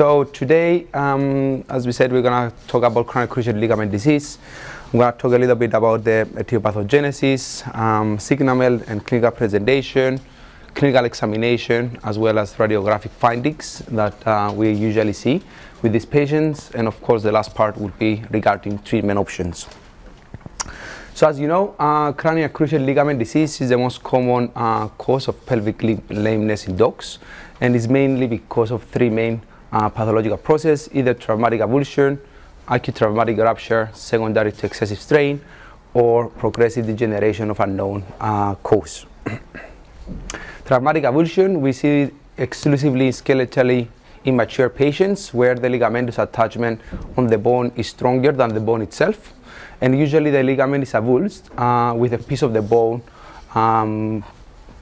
So today, as we said, we're going to talk about chronic cruciate ligament disease. We're going to talk a little bit about the etiopathogenesis, signal and clinical presentation, clinical examination, as well as radiographic findings that we usually see with these patients. And of course, the last part would be regarding treatment options. So as you know, chronic cruciate ligament disease is the most common cause of pelvic lameness in dogs, and is mainly because of three main pathological processes: either traumatic avulsion, acute traumatic rupture secondary to excessive strain, or progressive degeneration of unknown cause. Traumatic avulsion we see exclusively skeletally immature patients where the ligamentous attachment on the bone is stronger than the bone itself, and usually the ligament is avulsed with a piece of the bone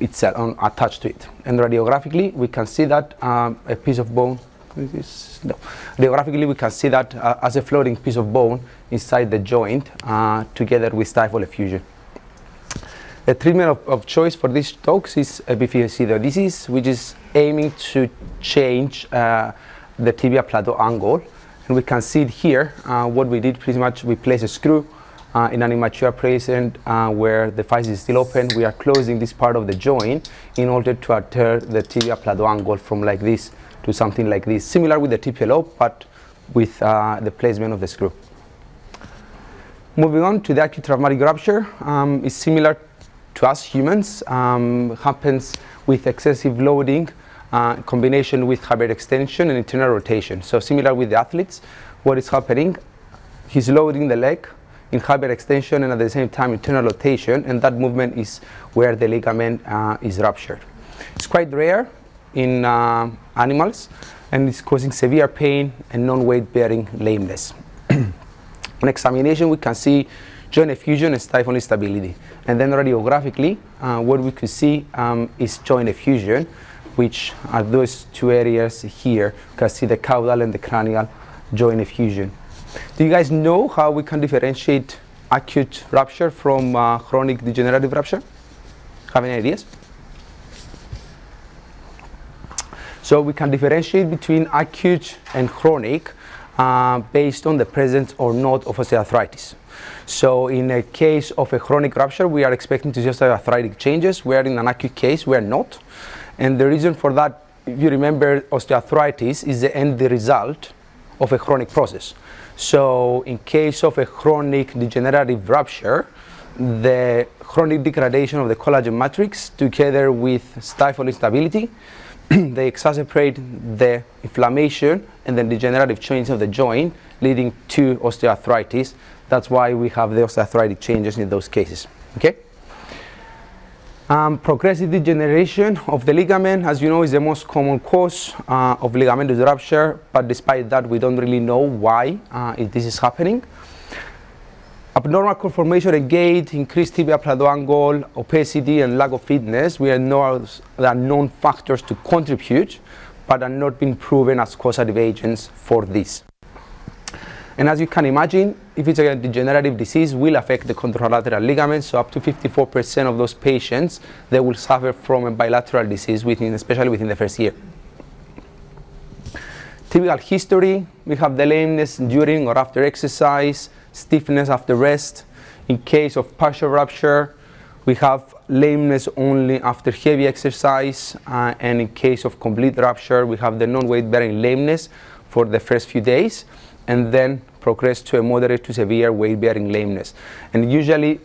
itself attached to it. And radiographically we can see that a piece of bone radiographically we can see that as a floating piece of bone inside the joint together with stifle effusion. The treatment of choice for these dogs is epiphyseal disease, which is aiming to change the tibia plateau angle. And we can see it here. What we did pretty much, we place a screw in an immature patient where the physis is still open. We are closing this part of the joint in order to alter the tibia plateau angle from like this to something like this, similar with the TPLO, but with the placement of the screw. Moving on to the acute traumatic rupture, is similar to us humans, happens with excessive loading, combination with hyperextension and internal rotation. So similar with the athletes, what is happening, he's loading the leg in hyperextension and at the same time internal rotation, and that movement is where the ligament is ruptured. It's quite rare in animals, and it's causing severe pain and non-weight bearing lameness. On examination we can see joint effusion and stifle instability, and then radiographically what we could see is joint effusion, which are those two areas here. You can see the caudal and the cranial joint effusion. Do you guys know how we can differentiate acute rupture from chronic degenerative rupture? Have any ideas? So we can differentiate between acute and chronic based on the presence or not of osteoarthritis. So in a case of a chronic rupture, we are expecting to see osteoarthritic changes, where in an acute case we are not. And the reason for that, if you remember, osteoarthritis is the end result of a chronic process. So in case of a chronic degenerative rupture, the chronic degradation of the collagen matrix together with stifle instability, they exacerbate the inflammation and the degenerative change of the joint, leading to osteoarthritis. That's why we have the osteoarthritic changes in those cases. Okay. Progressive degeneration of the ligament, as you know, is the most common cause of ligamentous rupture, but despite that we don't really know why this is happening. Abnormal conformation and gait, increased tibia plateau angle, obesity and lack of fitness, there are known factors to contribute, but are not being proven as causative agents for this. And as you can imagine, if it's a degenerative disease, will affect the contralateral ligaments. So up to 54% of those patients, they will suffer from a bilateral disease, especially within the first year. Typical history, we have the lameness during or after exercise, stiffness after rest. In case of partial rupture, we have lameness only after heavy exercise, and in case of complete rupture, we have the non-weight bearing lameness for the first few days, and then progress to a moderate to severe weight bearing lameness. And usually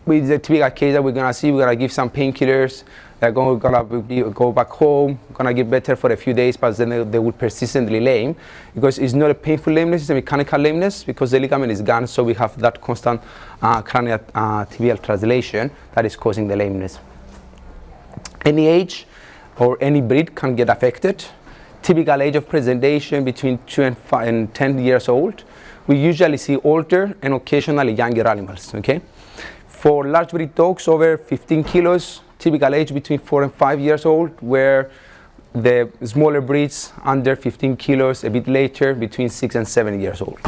with the typical case that we're going to see, we're going to give some painkillers, they're going to go back home, going to get better for a few days, but then they will persistently lame, because it's not a painful lameness, it's a mechanical lameness, because the ligament is gone, so we have that constant cranial tibial translation that is causing the lameness. Any age or any breed can get affected. Typical age of presentation between 2 and 10 years old. We usually see older and occasionally younger animals. Okay. For large breed dogs over 15 kilos, typical age between 4 and 5 years old, where the smaller breeds under 15 kilos a bit later, between 6 and 7 years old.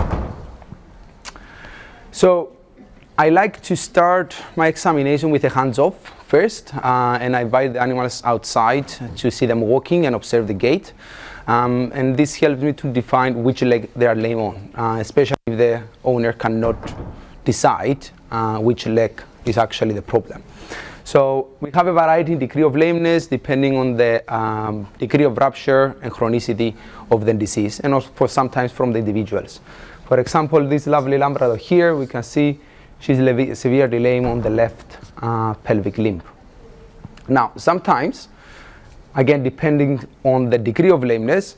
So I like to start my examination with a hands-off first, and I invite the animals outside to see them walking and observe the gait. And this helps me to define which leg they are laying on, especially if the owner cannot decide which leg is actually the problem. So we have a variety in degree of lameness depending on the degree of rupture and chronicity of the disease, and also sometimes from the individuals. For example, this lovely Labrador here, we can see she's severely lame on the left pelvic limb. Now, sometimes, again, depending on the degree of lameness,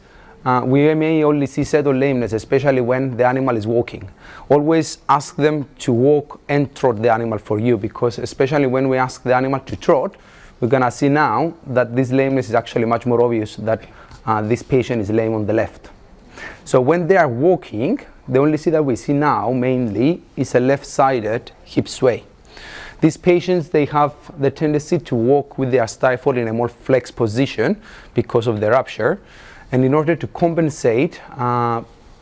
we may only see settled lameness, especially when the animal is walking. Always ask them to walk and trot the animal for you, because especially when we ask the animal to trot, we're going to see now that this lameness is actually much more obvious that this patient is lame on the left. So when they are walking, the only thing that we see now mainly is a left-sided hip sway. These patients, they have the tendency to walk with their stifle in a more flexed position because of the rupture. And in order to compensate,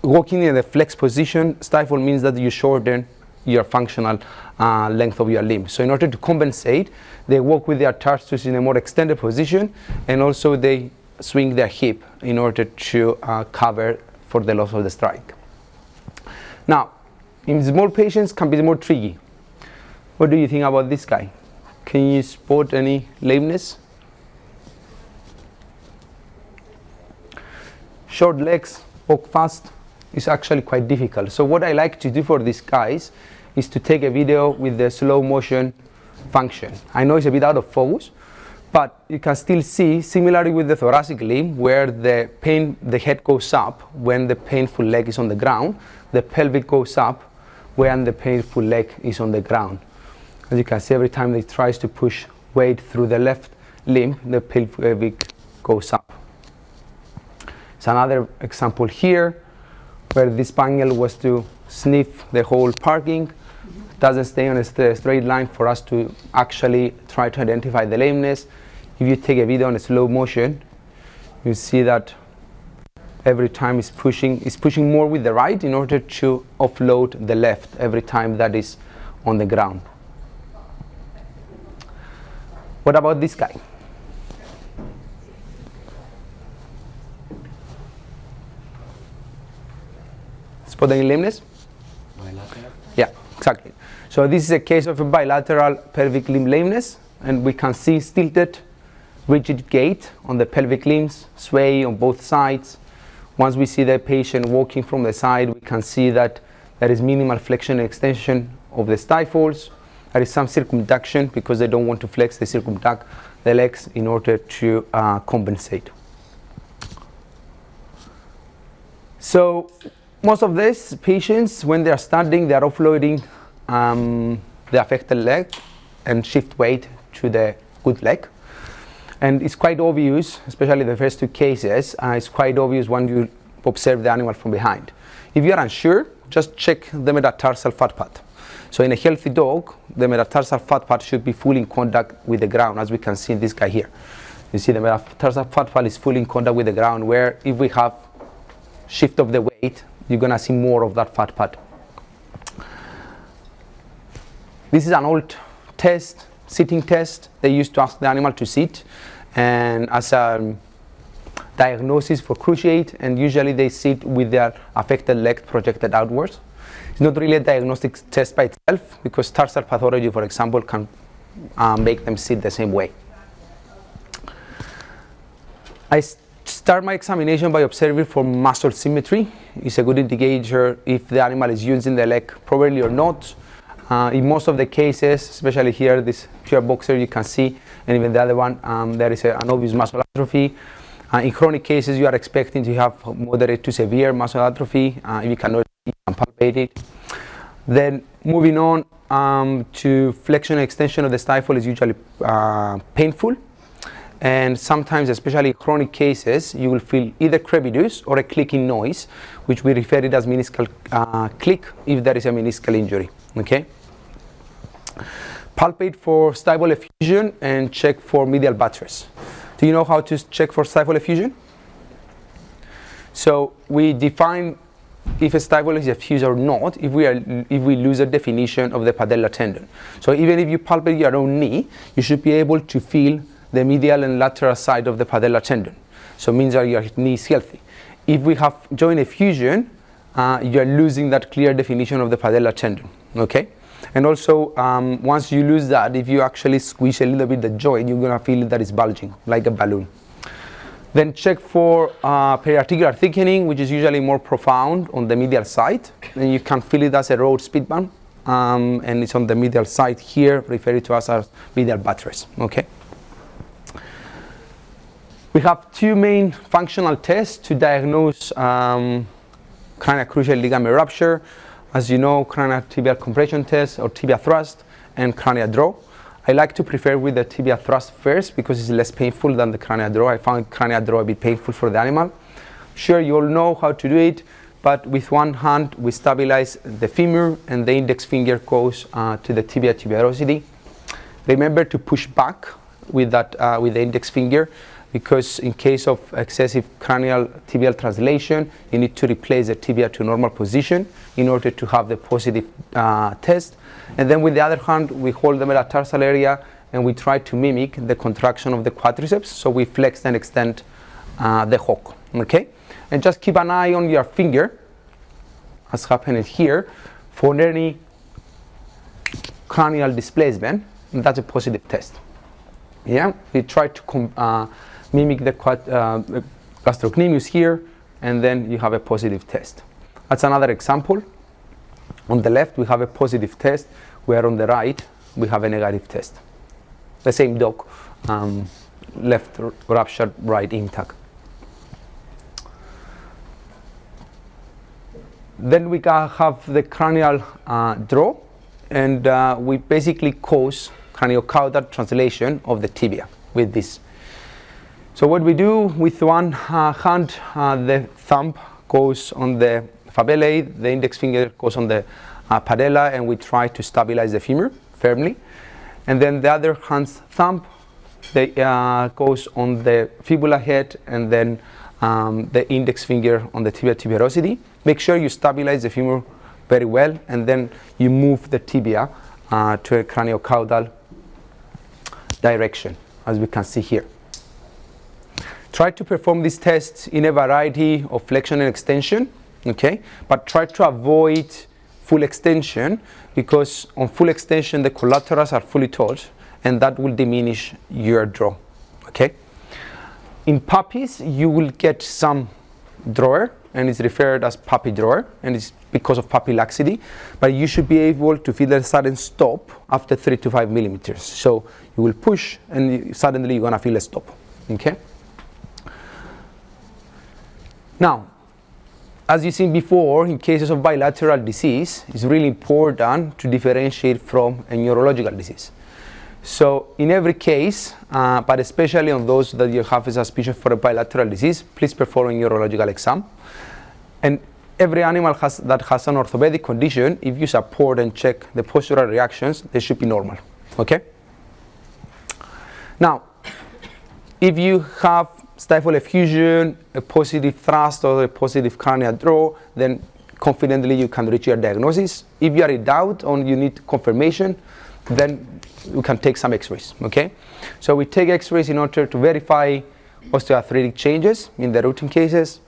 walking in the flexed position, stifle means that you shorten your functional length of your limb. So in order to compensate, they walk with their tarsus in a more extended position, and also they swing their hip in order to cover for the loss of the strike. Now, in small patients can be more tricky. What do you think about this guy? Can you spot any lameness? Short legs, walk fast, is actually quite difficult. So what I like to do for these guys is to take a video with the slow motion function. I know it's a bit out of focus, but you can still see, similarly with the thoracic limb, where the head goes up when the painful leg is on the ground, the pelvic goes up when the painful leg is on the ground. As you can see, every time they tries to push weight through the left limb, the pelvic goes up. It's another example here where this spaniel was to sniff the whole parking. It doesn't stay on a straight line for us to actually try to identify the lameness. If you take a video on a slow motion, you see that every time it's pushing more with the right in order to offload the left every time that is on the ground. What about this guy? Spot any lameness? Bilateral? Yeah, exactly. So this is a case of a bilateral pelvic limb lameness, and we can see tilted, rigid gait on the pelvic limbs, sway on both sides. Once we see the patient walking from the side, we can see that there is minimal flexion and extension of the stifles. There is some circumduction because they don't want to flex, they circumduct the legs in order to compensate. So most of these patients, when they are standing, they are offloading the affected leg and shift weight to the good leg. And it's quite obvious, especially the first two cases, it's quite obvious when you observe the animal from behind. If you are unsure, just check the metatarsal fat pad. So in a healthy dog, the metatarsal fat pad should be fully in contact with the ground, as we can see in this guy here. You see the metatarsal fat pad is fully in contact with the ground, where if we have shift of the weight, you're going to see more of that fat pad. This is an old test, sitting test. They used to ask the animal to sit, and as a diagnosis for cruciate, and usually they sit with their affected leg projected outwards. It's not really a diagnostic test by itself, because tarsal pathology, for example, can make them sit the same way. I start my examination by observing for muscle symmetry. It's a good indicator if the animal is using the leg properly or not. In most of the cases, especially here, this pure boxer, you can see, and even the other one, there is an obvious muscle atrophy. In chronic cases, you are expecting to have moderate to severe muscle atrophy. If you cannot see, you can palpate it. Then moving on to flexion and extension of the stifle is usually painful. And sometimes, especially in chronic cases, you will feel either crepitus or a clicking noise, which we refer it as meniscal click if there is a meniscal injury. Okay. Palpate for stifle effusion and check for medial buttress. Do you know how to check for stifle effusion? So we define if a stifle is effused or not if we lose a definition of the patellar tendon. So even if you palpate your own knee, you should be able to feel the medial and lateral side of the patellar tendon. So it means that your knee is healthy. If we have joint effusion, you are losing that clear definition of the patellar tendon, okay? And also, once you lose that, if you actually squeeze a little bit the joint, you're gonna feel that it's bulging, like a balloon. Then check for periarticular thickening, which is usually more profound on the medial side. And you can feel it as a road speed bump, and it's on the medial side here, referred to as medial buttress, okay? We have two main functional tests to diagnose cranial cruciate ligament rupture. As you know, cranial tibial compression test or tibia thrust and cranial draw. I like to prefer with the tibia thrust first because it's less painful than the cranial draw. I found cranial draw a bit painful for the animal. Sure, you all know how to do it, but with one hand we stabilize the femur and the index finger goes to the tibial tuberosity. Remember to push back with that with the index finger, because in case of excessive cranial tibial translation, you need to replace the tibia to normal position in order to have the positive test. And then with the other hand, we hold the metatarsal area and we try to mimic the contraction of the quadriceps. So we flex and extend the hook, okay? And just keep an eye on your finger, as happened here, for any cranial displacement, and that's a positive test. Yeah, we try to mimic the gastrocnemius here, and then you have a positive test. That's another example. On the left, we have a positive test, where on the right, we have a negative test. The same dog, left ruptured, right intact. Then we have the cranial draw, and we basically cause craniocaudal translation of the tibia with this. So what we do with one hand, the thumb goes on the fabellae, the index finger goes on the patella, and we try to stabilize the femur firmly. And then the other hand's thumb goes on the fibula head, and then the index finger on the tibial tuberosity. Make sure you stabilize the femur very well, and then you move the tibia to a craniocaudal direction, as we can see here. Try to perform these tests in a variety of flexion and extension, okay? But try to avoid full extension, because on full extension the collaterals are fully taut, and that will diminish your draw, okay? In puppies, you will get some drawer, and it's referred as puppy drawer, and it's because of puppy laxity, but you should be able to feel a sudden stop after 3 to 5 millimeters. So you will push, and suddenly you're gonna feel a stop, okay? Now, as you've seen before, in cases of bilateral disease, it's really important to differentiate from a neurological disease. So in every case, but especially on those that you have a suspicion for a bilateral disease, please perform a neurological exam. And every animal that has an orthopedic condition, if you support and check the postural reactions, they should be normal, okay? Now, if you have stifle effusion, a positive thrust, or a positive cranial draw, then confidently you can reach your diagnosis. If you are in doubt or you need confirmation, then you can take some x-rays, okay? So we take x-rays in order to verify osteoarthritic changes in the routine cases,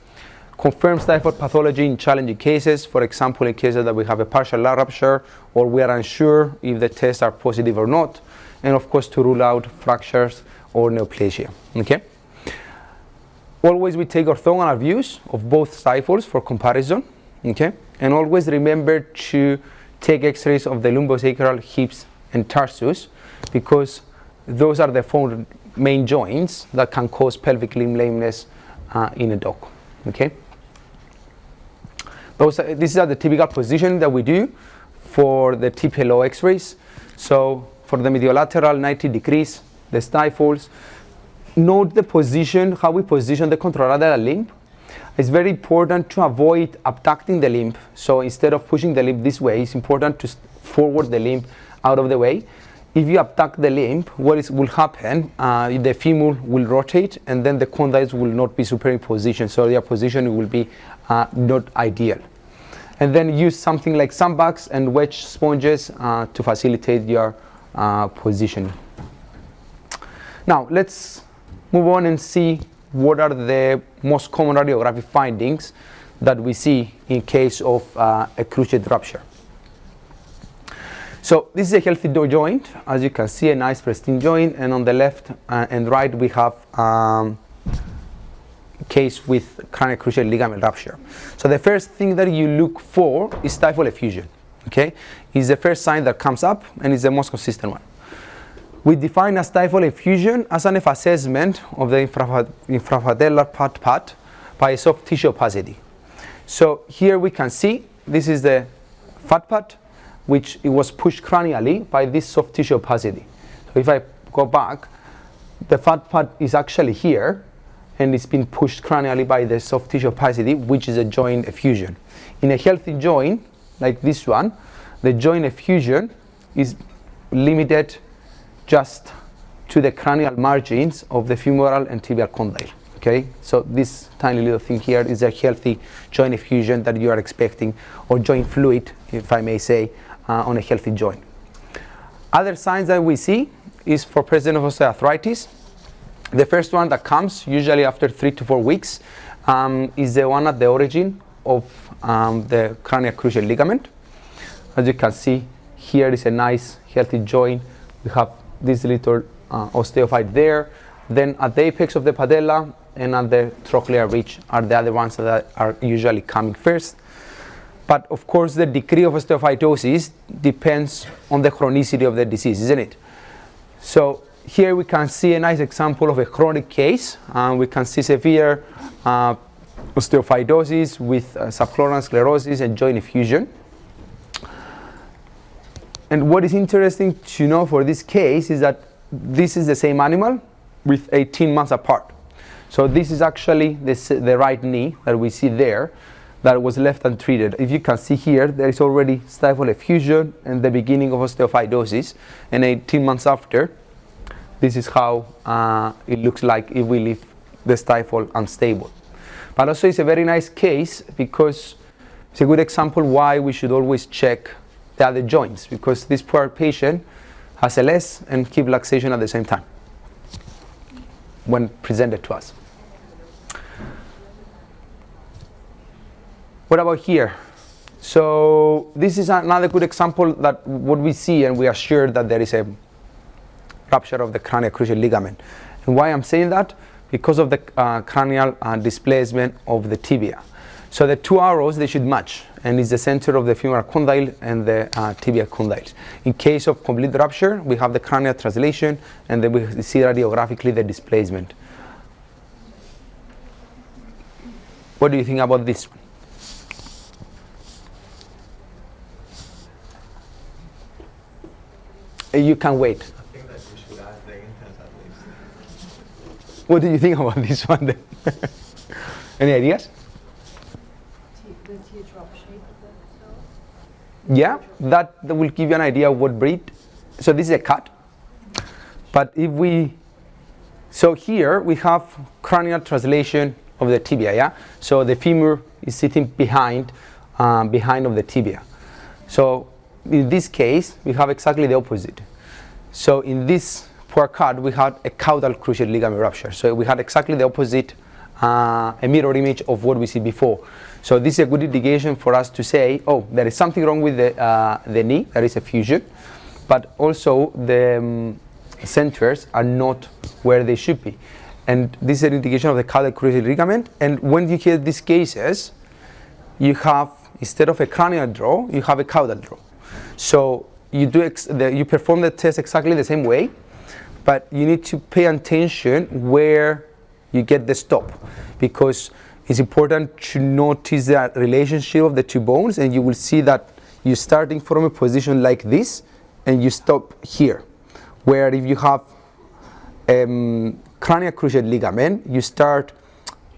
confirm stifle pathology in challenging cases, for example, in cases that we have a partial rupture or we are unsure if the tests are positive or not, and of course to rule out fractures or neoplasia, okay? Always we take orthogonal views of both stifles for comparison, okay? And always remember to take x-rays of the lumbosacral, hips, and tarsus, because those are the 4 main joints that can cause pelvic limb lameness in a dog, okay? These are the typical position that we do for the TPLO x-rays. So for the mediolateral, 90 degrees, the stifles. Note the position, how we position the contralateral limb. It's very important to avoid abducting the limb. So instead of pushing the limb this way, it's important to forward the limb out of the way. If you abduct the limb, what will happen, the femur will rotate, and then the condyles will not be superimposition, so their position will be not ideal. And then use something like sandbags and wedge sponges to facilitate your positioning. Now let's move on and see what are the most common radiographic findings that we see in case of a cruciate rupture. So this is a healthy joint. As you can see, a nice pristine joint, and on the left and right we have case with cranial cruciate ligament rupture. So the first thing that you look for is stifle effusion. Okay, is the first sign that comes up and is the most consistent one. We define a stifle effusion as an assessment of the infrapatellar pad by a soft tissue opacity. So here we can see this is the fat pad, which it was pushed cranially by this soft tissue opacity. So if I go back, the fat pad is actually here, and it's been pushed cranially by the soft tissue opacity, which is a joint effusion. In a healthy joint like this one, the joint effusion is limited just to the cranial margins of the femoral and tibial condyle. Okay, so this tiny little thing here is a healthy joint effusion that you are expecting, or joint fluid, if I may say, on a healthy joint. Other signs that we see is for presence of osteoarthritis. The first one that comes usually after 3 to 4 weeks is the one at the origin of the cranial cruciate ligament. As you can see, here is a nice healthy joint. We have this little osteophyte there. Then at the apex of the patella and at the trochlear ridge are the other ones that are usually coming first. But of course, the degree of osteophytosis depends on the chronicity of the disease, isn't it? So here we can see a nice example of a chronic case. We can see severe osteophytosis with subchondral sclerosis and joint effusion. And what is interesting to know for this case is that this is the same animal with 18 months apart. So this is actually the right knee that we see there that was left untreated. If you can see here, there is already stifle effusion and the beginning of osteophytosis, and 18 months after, this is how it looks like if we leave the stifle unstable. But also it's a very nice case because it's a good example why we should always check the other joints, because this poor patient has LS and hip luxation at the same time when presented to us. What about here? So this is another good example that what we see, and we are sure that there is a rupture of the cranial cruciate ligament. And why I'm saying that? Because of the cranial displacement of the tibia. So the two arrows, they should match, and it's the center of the femoral condyle and the tibial condyles. In case of complete rupture, we have the cranial translation, and then we see radiographically the displacement. What do you think about this one? You can wait. I think that you should add the intent at least. What do you think about this one then? Any ideas? The teardrop shape of the cell? Yeah, that will give you an idea of what breed. So this is a cut. But if we, so here we have cranial translation of the tibia, yeah? So the femur is sitting behind of the tibia. So in this case, we have exactly the opposite. So in this poor cut, we had a caudal cruciate ligament rupture. So we had exactly the opposite, a mirror image of what we see before. So this is a good indication for us to say, oh, there is something wrong with the knee, there is a fusion, but also the centers are not where they should be. And this is an indication of the caudal cruciate ligament. And when you get these cases, you have, instead of a cranial draw, you have a caudal draw. So you you perform the test exactly the same way, but you need to pay attention where you get the stop, because it's important to notice the relationship of the two bones, and you will see that you're starting from a position like this and you stop here, where if you have cranial cruciate ligament, you start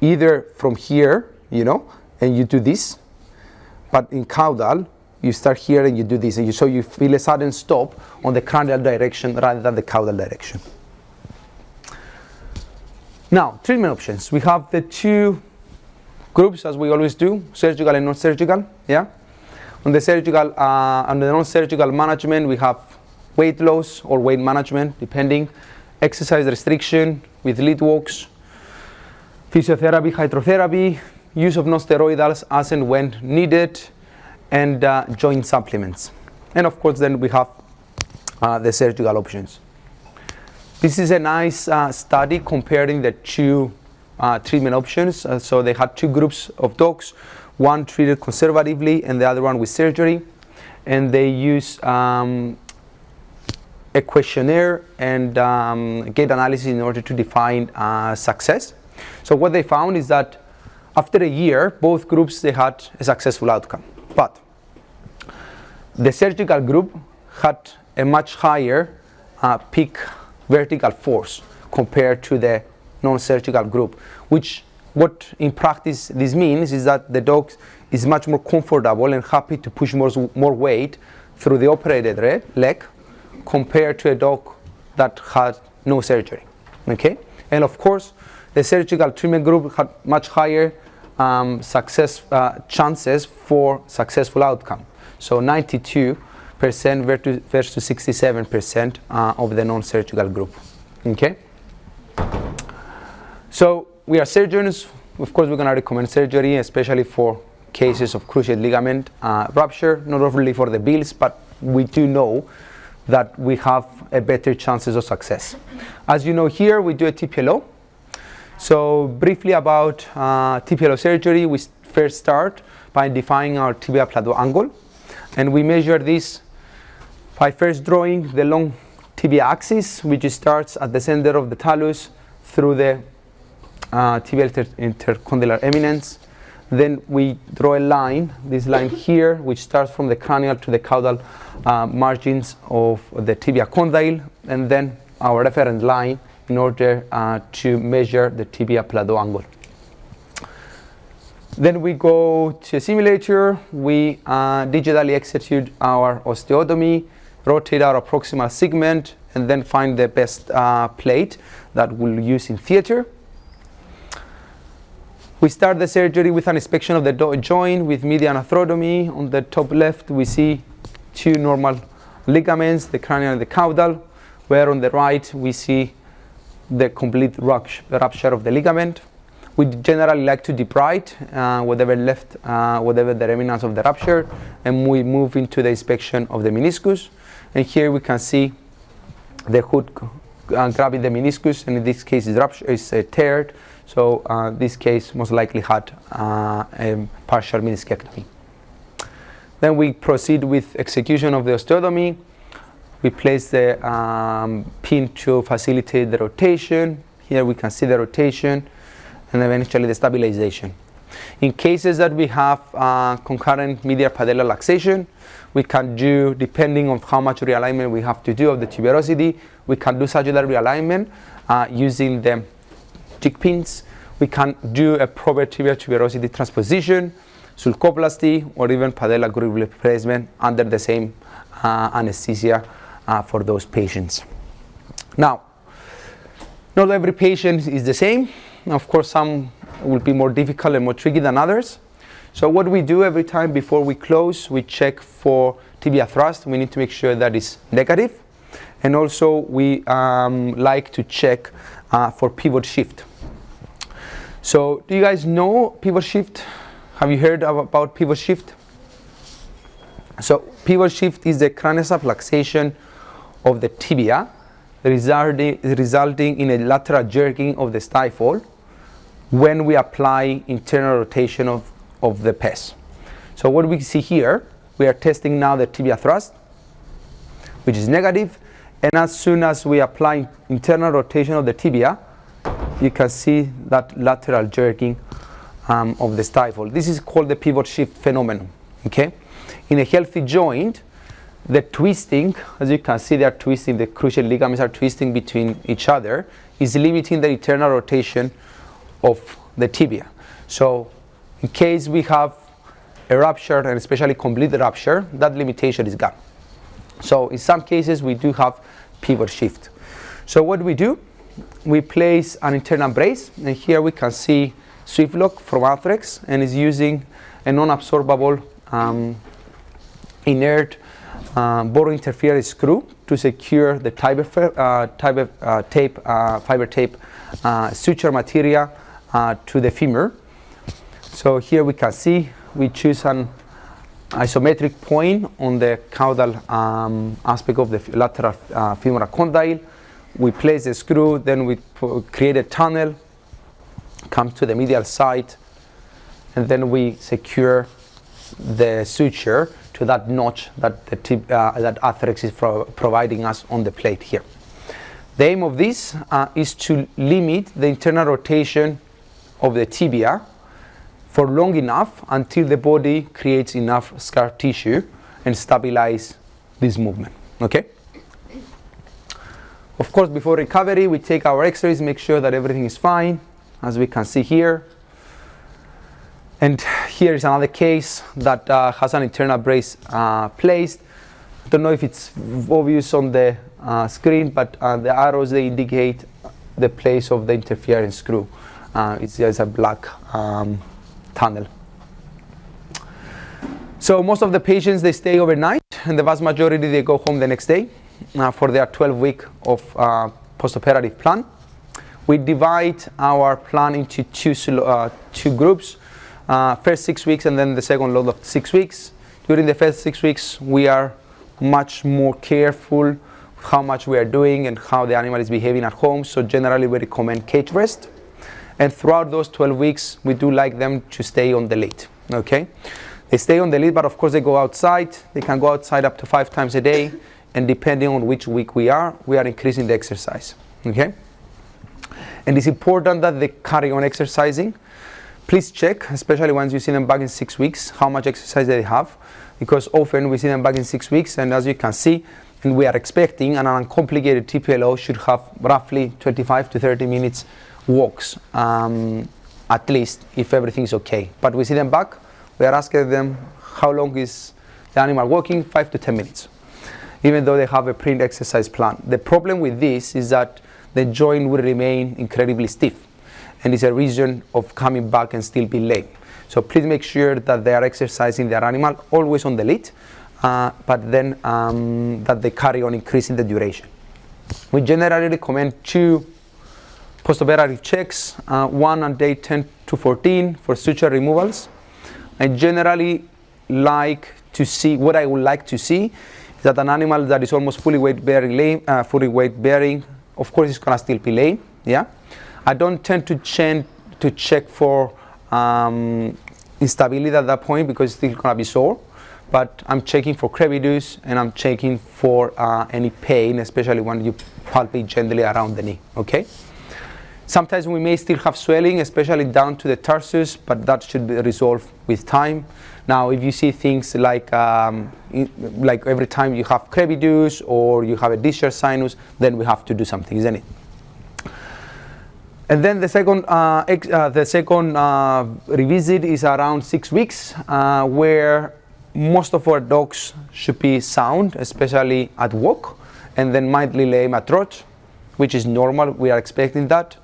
either from here, you know, and you do this, but in caudal you start here and you do this, and so you feel a sudden stop on the cranial direction rather than the caudal direction. Now, treatment options. We have the two groups, as we always do, surgical and non-surgical. Yeah. On the surgical, on the non-surgical management, we have weight loss or weight management, depending, exercise restriction with lead walks, physiotherapy, hydrotherapy, use of non-steroidals as and when needed, and joint supplements. And of course then we have the surgical options. This is a nice study comparing the two treatment options. So they had two groups of dogs, one treated conservatively and the other one with surgery. And they use a questionnaire and gait analysis in order to define success. So what they found is that after a year, both groups, they had a successful outcome. But the surgical group had a much higher peak vertical force compared to the non-surgical group, which what in practice this means is that the dog is much more comfortable and happy to push more weight through the operated leg compared to a dog that had no surgery. Okay, and of course the surgical treatment group had much higher chances for successful outcome. So 92% versus 67% of the non-surgical group. Okay. So we are surgeons. Of course, we're going to recommend surgery, especially for cases of cruciate ligament rupture, not only for the bills, but we do know that we have a better chances of success. As you know, here we do a TPLO. So briefly about TPLO surgery, we first start by defining our tibia plateau angle, and we measure this by first drawing the long tibia axis, which starts at the center of the talus through the tibial intercondylar eminence. Then we draw a line, this line here, which starts from the cranial to the caudal margins of the tibia condyle, and then our reference line in order to measure the tibia plateau angle. Then we go to a simulator, we digitally execute our osteotomy, rotate our proximal segment, and then find the best plate that we'll use in theater. We start the surgery with an inspection of the joint with median arthrotomy. On the top left, we see two normal ligaments, the cranial and the caudal, where on the right, we see the complete rupture of the ligament. We generally like to debride whatever the remnants of the rupture, and we move into the inspection of the meniscus. And here we can see the hook grabbing the meniscus, and in this case is teared. So this case most likely had a partial meniscectomy. Then we proceed with execution of the osteotomy. We place the pin to facilitate the rotation. Here we can see the rotation and eventually the stabilization. In cases that we have concurrent medial patellar luxation, we can do, depending on how much realignment we have to do of the tuberosity, we can do sagittal realignment using the jig pins. We can do a proper tibial tuberosity transposition, sulcoplasty, or even patella groove replacement under the same anesthesia for those patients. Now, not every patient is the same. Of course, some will be more difficult and more tricky than others. So what we do every time before we close, we check for tibia thrust. We need to make sure that it's negative. And also we like to check for pivot shift. So do you guys know pivot shift? Have you heard about pivot shift? So pivot shift is the cranial subluxation of the tibia resulting in a lateral jerking of the stifle when we apply internal rotation of the pes. So what we see here, we are testing now the tibia thrust, which is negative, and as soon as we apply internal rotation of the tibia, you can see that lateral jerking of the stifle. This is called the pivot shift phenomenon. Okay, in a healthy joint, the twisting, as you can see, they are twisting, the cruciate ligaments are twisting between each other, is limiting the internal rotation of the tibia. So in case we have a rupture, and especially complete rupture, that limitation is gone. So in some cases we do have pivot shift. So what we do, we place an internal brace, and here we can see Swiftlock from Arthrex, and is using a non-absorbable inert bore interference screw to secure the fiber tape suture material to the femur. So here we can see we choose an isometric point on the caudal aspect of the lateral femoral condyle. We place the screw, then we create a tunnel, come to the medial side, and then we secure the suture to that notch that that Atherex is providing us on the plate here. The aim of this is to limit the internal rotation of the tibia for long enough until the body creates enough scar tissue and stabilize this movement. Okay? Of course, before recovery, we take our x-rays, make sure that everything is fine, as we can see here. And here is another case that has an internal brace placed. I don't know if it's obvious on the screen, but the arrows, they indicate the place of the interference screw. It's just a black tunnel. So most of the patients, they stay overnight, and the vast majority, they go home the next day for their 12-week of post-operative plan. We divide our plan into two groups. First 6 weeks and then the second load of 6 weeks. During the first 6 weeks, we are much more careful how much we are doing and how the animal is behaving at home. So generally we recommend cage rest. And throughout those 12 weeks, we do like them to stay on the lead. Okay? They stay on the lead, but of course they go outside. They can go outside up to 5 times a day. And depending on which week we are increasing the exercise. Okay? And it's important that they carry on exercising. Please check, especially once you see them back in 6 weeks, how much exercise they have, because often we see them back in 6 weeks, and as you can see, and we are expecting an uncomplicated TPLO should have roughly 25 to 30 minutes walks, at least, if everything is okay. But we see them back, we are asking them how long is the animal walking, 5 to 10 minutes, even though they have a pre-exercise plan. The problem with this is that the joint will remain incredibly stiff, and it's a reason of coming back and still be lame. So please make sure that they are exercising their animal always on the lead, but then that they carry on increasing the duration. We generally recommend 2 post-operative checks, one on day 10 to 14 for suture removals. I generally like to see, what I would like to see, is that an animal that is almost fully weight bearing, of course it's gonna still be lame, yeah? I don't tend to check for instability at that point because it's still gonna be sore, but I'm checking for crevitus and I'm checking for any pain, especially when you palpate gently around the knee, okay? Sometimes we may still have swelling, especially down to the tarsus, but that should be resolved with time. Now, if you see things like every time you have crevitus or you have a discharge sinus, then we have to do something, isn't it? And then the second revisit is around 6 weeks, where most of our dogs should be sound, especially at walk, and then mildly lame at trot, which is normal. We are expecting that.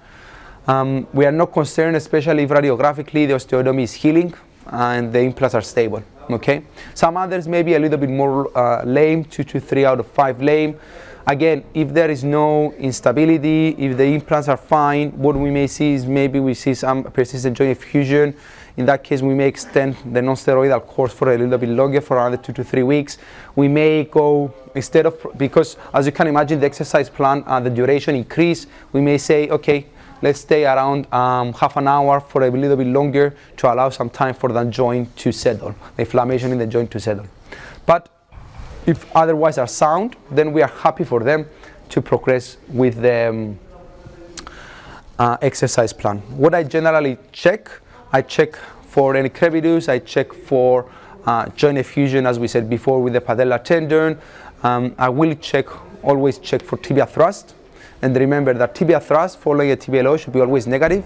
We are not concerned, especially if radiographically the osteotomy is healing and the implants are stable. Okay. Some others may be a little bit more lame, 2 to 3 out of 5 lame. Again, if there is no instability, if the implants are fine, what we may see is maybe we see some persistent joint effusion. In that case, we may extend the non-steroidal course for a little bit longer, for another 2 to 3 weeks. We may go, instead of, because as you can imagine, the exercise plan, the duration increase, we may say, okay, let's stay around half an hour for a little bit longer to allow some time for that joint to settle, the inflammation in the joint to settle. But if otherwise are sound, then we are happy for them to progress with the exercise plan. What I generally check, I check for any crevitus, I check for joint effusion, as we said before, with the patellar tendon. I will always check for tibia thrust. And remember that tibia thrust following a TPLO should be always negative,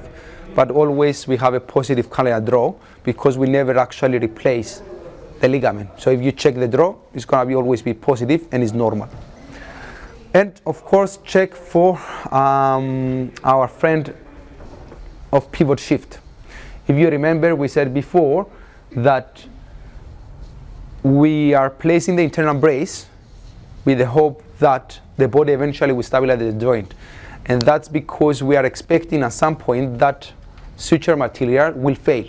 but always we have a positive calendar draw because we never actually replace the ligament. So if you check the draw, it's going to always be positive and is normal. And of course, check for our friend of pivot shift. If you remember, we said before that we are placing the internal brace with the hope that the body eventually will stabilize the joint. And that's because we are expecting at some point that suture material will fail.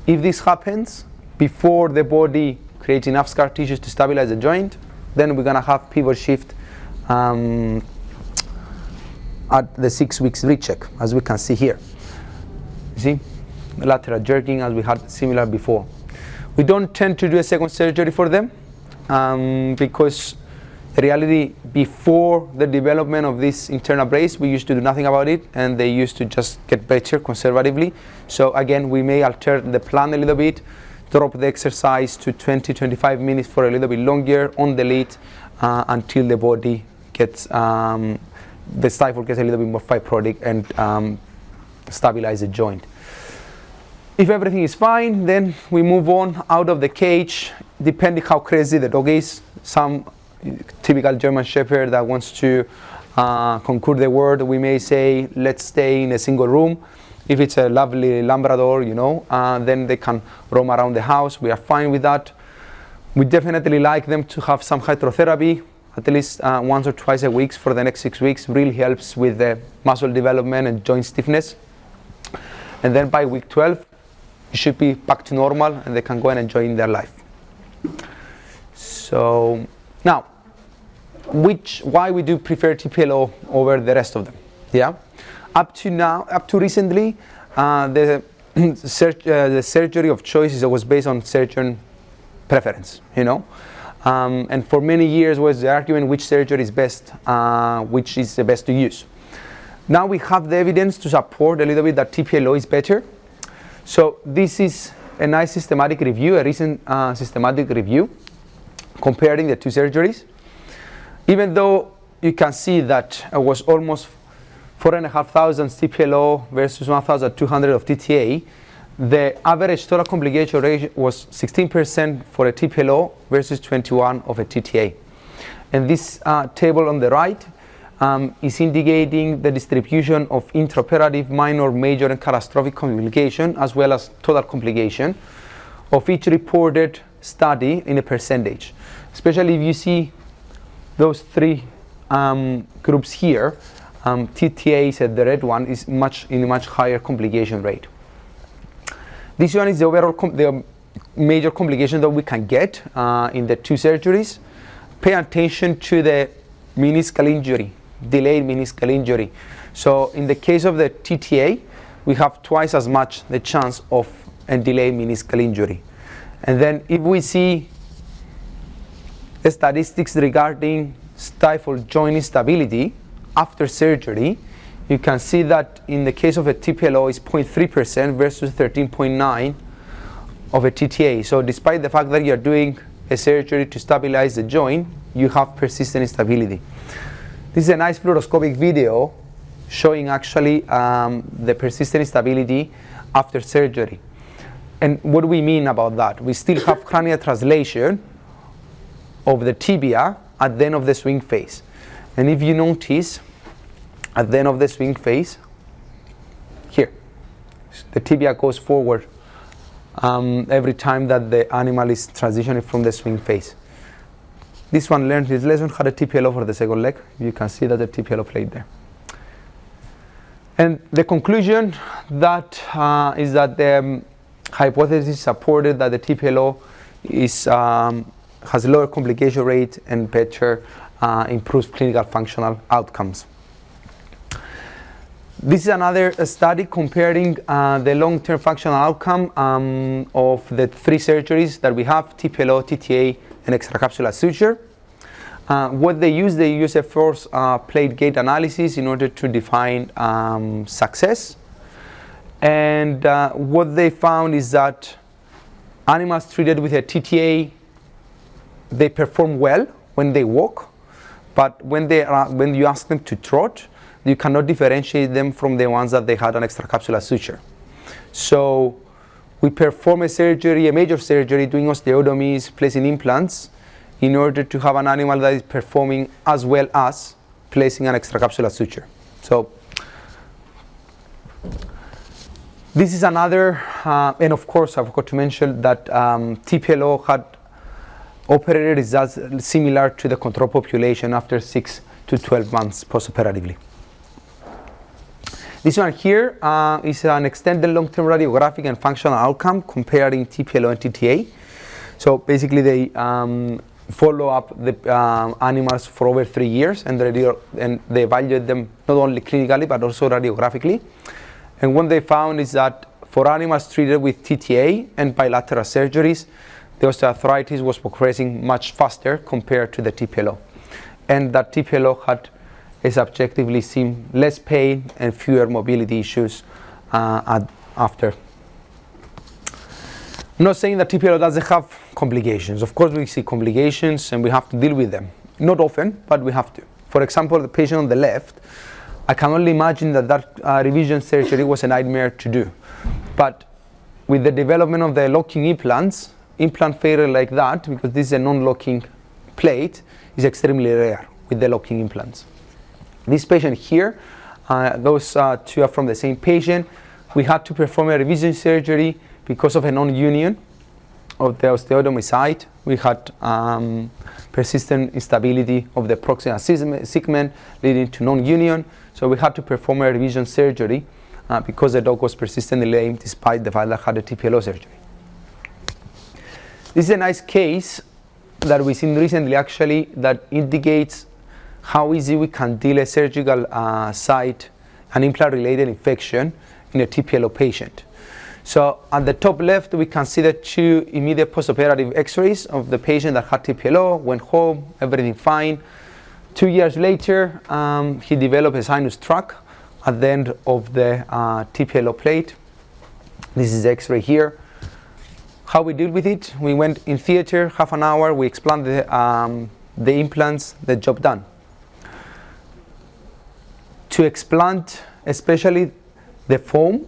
If this happens before the body creates enough scar tissues to stabilize the joint, then we're going to have pivot shift at the 6 weeks recheck, as we can see here. You see, the lateral jerking as we had similar before. We don't tend to do a second surgery for them because in reality, before the development of this internal brace, we used to do nothing about it, and they used to just get better conservatively. So again, we may alter the plan a little bit, drop the exercise to 20-25 minutes for a little bit longer on the lead until the body gets, the stifle gets a little bit more fibrotic and stabilize the joint. If everything is fine, then we move on out of the cage, depending how crazy the dog is. Some typical German Shepherd that wants to conquer the world, we may say, let's stay in a single room. If it's a lovely Labrador, you know, then they can roam around the house. We are fine with that. We definitely like them to have some hydrotherapy, at least once or twice a week for the next 6 weeks. Really helps with the muscle development and joint stiffness. And then by week 12, it should be back to normal and they can go and enjoy their life. So now, why we do prefer TPLO over the rest of them? Yeah, up to recently, the surgery of choice was based on surgeon preference, you know, and for many years was the argument which surgery is best, which is the best to use. Now we have the evidence to support a little bit that TPLO is better. So this is a nice systematic review, a recent systematic review comparing the two surgeries. Even though you can see that it was almost 4,500 TPLO versus 1,200 of TTA, the average total complication rate was 16% for a TPLO versus 21 of a TTA. And this table on the right is indicating the distribution of intraoperative, minor, major, and catastrophic complication, as well as total complication of each reported study in a percentage. Especially if you see those three groups here, TTA said the red one is in a much higher complication rate. This one is the overall the major complication that we can get in the two surgeries. Pay attention to the meniscal injury, delayed meniscal injury. So in the case of the TTA, we have twice as much the chance of a delayed meniscal injury. And then if we see the statistics regarding stifle joint instability after surgery, you can see that in the case of a TPLO is 0.3% versus 13.9% of a TTA. So despite the fact that you're doing a surgery to stabilize the joint, you have persistent instability. This is a nice fluoroscopic video showing actually the persistent instability after surgery. And what do we mean about that? We still have cranial translation of the tibia at the end of the swing phase. And if you notice, at the end of the swing phase, here, the tibia goes forward every time that the animal is transitioning from the swing phase. This one learned his lesson, had a TPLO for the second leg. You can see that the TPLO played there. And the conclusion that is that the hypothesis supported that the TPLO is, has lower complication rate and better improves clinical functional outcomes. This is another study comparing the long-term functional outcome of the three surgeries that we have, TPLO, TTA, and extracapsular suture. What they use a force plate gate analysis in order to define success. And what they found is that animals treated with a TTA, they perform well when they walk, but when you ask them to trot, you cannot differentiate them from the ones that they had an extracapsular suture. So we perform a major surgery, doing osteotomies, placing implants, in order to have an animal that is performing as well as placing an extracapsular suture. So this is another, and of course I forgot to mention that TPLO had operated results similar to the control population after 6 to 12 months postoperatively. This one here is an extended long-term radiographic and functional outcome comparing TPLO and TTA. So basically they follow up the animals for over 3 years, and they evaluate them not only clinically but also radiographically. And what they found is that for animals treated with TTA and bilateral surgeries, the osteoarthritis was progressing much faster compared to the TPLO. And that TPLO had subjectively seen less pain and fewer mobility issues after. I'm not saying that TPLO doesn't have complications. Of course we see complications and we have to deal with them. Not often, but we have to. For example, the patient on the left, I can only imagine that revision surgery was a nightmare to do. But with the development of the locking implants, implant failure like that, because this is a non-locking plate, is extremely rare with the locking implants. This patient here, those two are from the same patient. We had to perform a revision surgery because of a non-union of the osteotomy site. We had persistent instability of the proximal segment leading to non-union. So we had to perform a revision surgery because the dog was persistently lame despite the fact that had a TPLO surgery. This is a nice case that we've seen recently actually that indicates how easy we can deal a surgical site, an implant-related infection in a TPLO patient. So at the top left, we can see the two immediate post-operative x-rays of the patient that had TPLO, went home, everything fine. 2 years later, he developed a sinus tract at the end of the TPLO plate. This is the x-ray here. How we deal with it, we went in theater, half an hour, we explanted the implants, the job done. To explant, especially the foam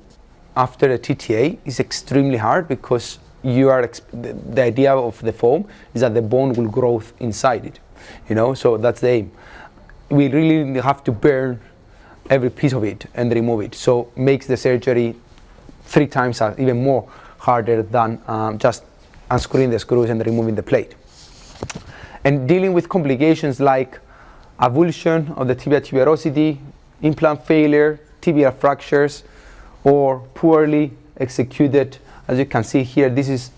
after a TTA, is extremely hard because the idea of the foam is that the bone will grow inside it, so that's the aim. We really have to burn every piece of it and remove it, so makes the surgery 3 times even more harder than just unscrewing the screws and removing the plate. And dealing with complications like avulsion of the tibial tuberosity, implant failure, tibial fractures, or poorly executed, as you can see here, this is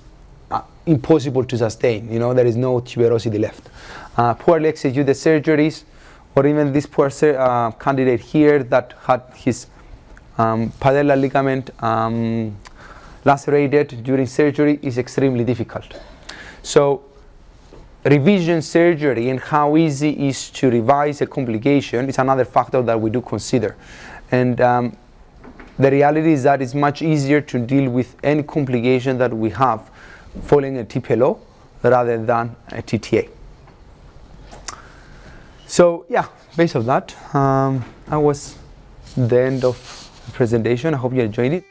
impossible to sustain, there is no tuberosity left. Poorly executed surgeries, or even this poor candidate here that had his patellar ligament lacerated during surgery is extremely difficult. So revision surgery and how easy it is to revise a complication is another factor that we do consider. And the reality is that it's much easier to deal with any complication that we have following a TPLO rather than a TTA. So yeah, based on that, that was the end of the presentation. I hope you enjoyed it.